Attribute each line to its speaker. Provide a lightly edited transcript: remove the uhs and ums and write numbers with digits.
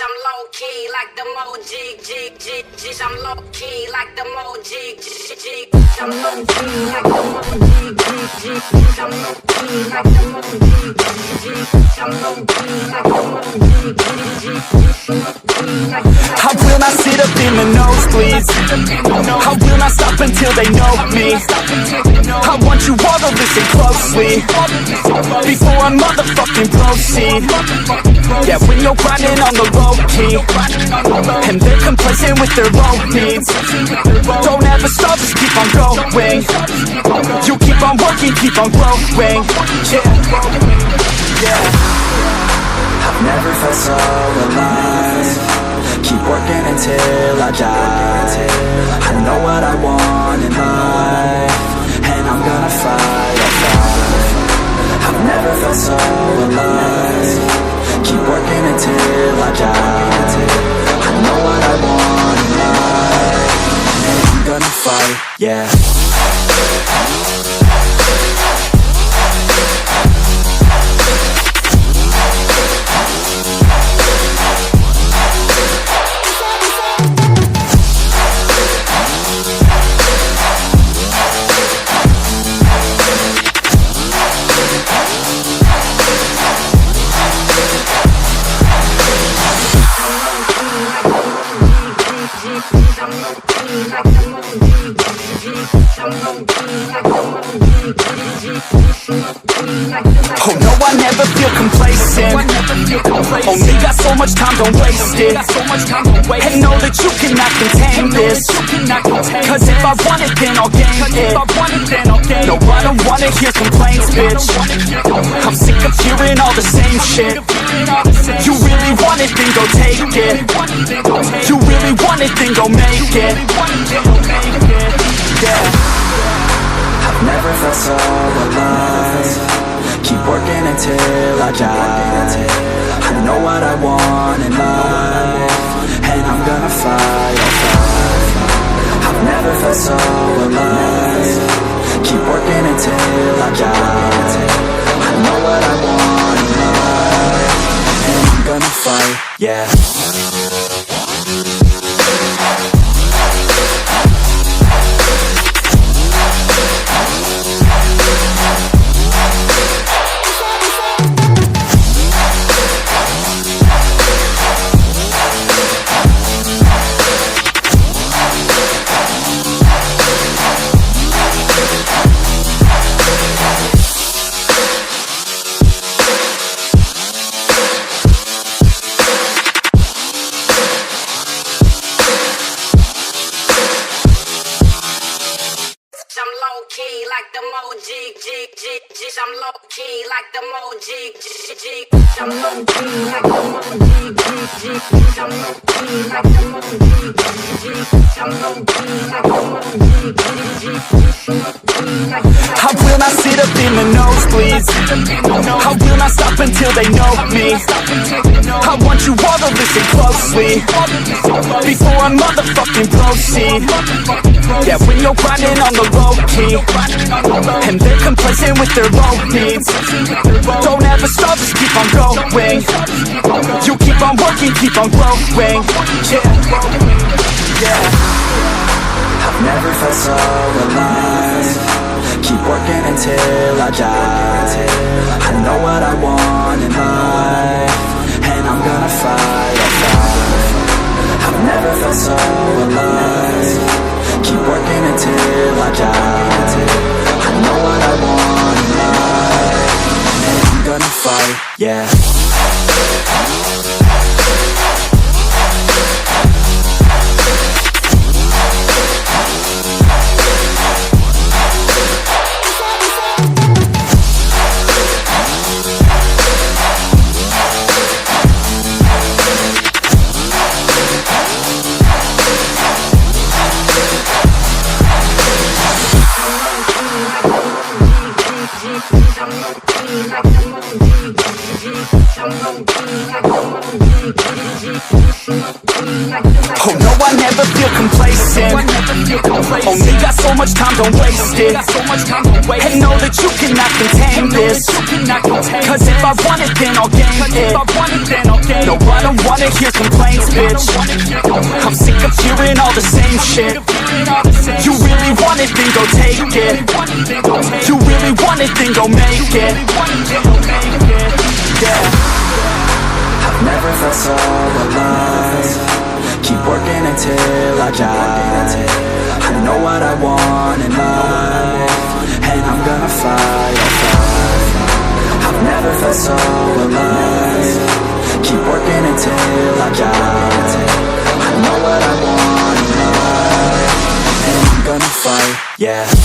Speaker 1: I'm low key like the Moji, I'm low key like the Moji, I'm low key like the Moji, I'm low key like the Moji, I'm low key like the Moji,
Speaker 2: I will not sit up in the nosebleeds. I will not stop until they know me. I want you all to listen closely before I motherfucking proceed. Yeah, when you're grinding on the low key and they're complacent with their low needs, don't ever stop, just keep on going. You keep on working, keep on growing. Yeah. I've never felt so alive. Keep working until I die. I know what I want in life, and I'm gonna fight, I'll fight. I've never felt so alive. Keep working until I die. I know what I want in life, and I'm gonna fight, yeah. Oh no, I never feel complacent. Only got so much time, don't waste it. And know that you cannot contain this, cause if I want it, then I'll gain it. No, I don't wanna hear complaints, bitch. I'm sick of hearing all the same shit. You really want it, then go take it. You really want it, then go make it. Yeah. I've never felt so alive. Keep working until I die. I know what I want in life, and I'm gonna fight, I'll fight. I've never felt so alive. Keep working until I die. I know what I want in life, and I'm gonna fight, yeah.
Speaker 1: I'm low key like the Moji, I'm low key like the Moji, I'm low key like the Moji, I'm low key like the Moji, I'm low key like the Moji.
Speaker 2: I will not sit up in the nosebleeds. I will not stop until they know me. I want you all to listen closely before I motherfucking proceed. Yeah, when you're grinding on the low key and they're complacent with their low needs, don't ever stop, just keep on going. You keep on working, keep on growing. Yeah. I've never felt so alive. Keep working until I die. I know what I want in life, and I'm gonna fight, I'll fight. I've never felt so alive. Keep working until I die. I know what I want in life, and I'm gonna fight, yeah. Oh no, I never feel complacent. Only got so much time, don't waste it. And know that you cannot contain this. Cause if I want it, then I'll gain it. No, I don't wanna hear complaints, bitch. I'm sick of hearing all the same shit. You really want it, then go take it. You really want it, then go make it. Yeah. I've never felt so alive. Keep working until I die. I know what I want in life, and I'm gonna fight, I'll fight. I've never felt so alive. Keep working until I die. I know what I want in life, and I'm gonna fight, yeah.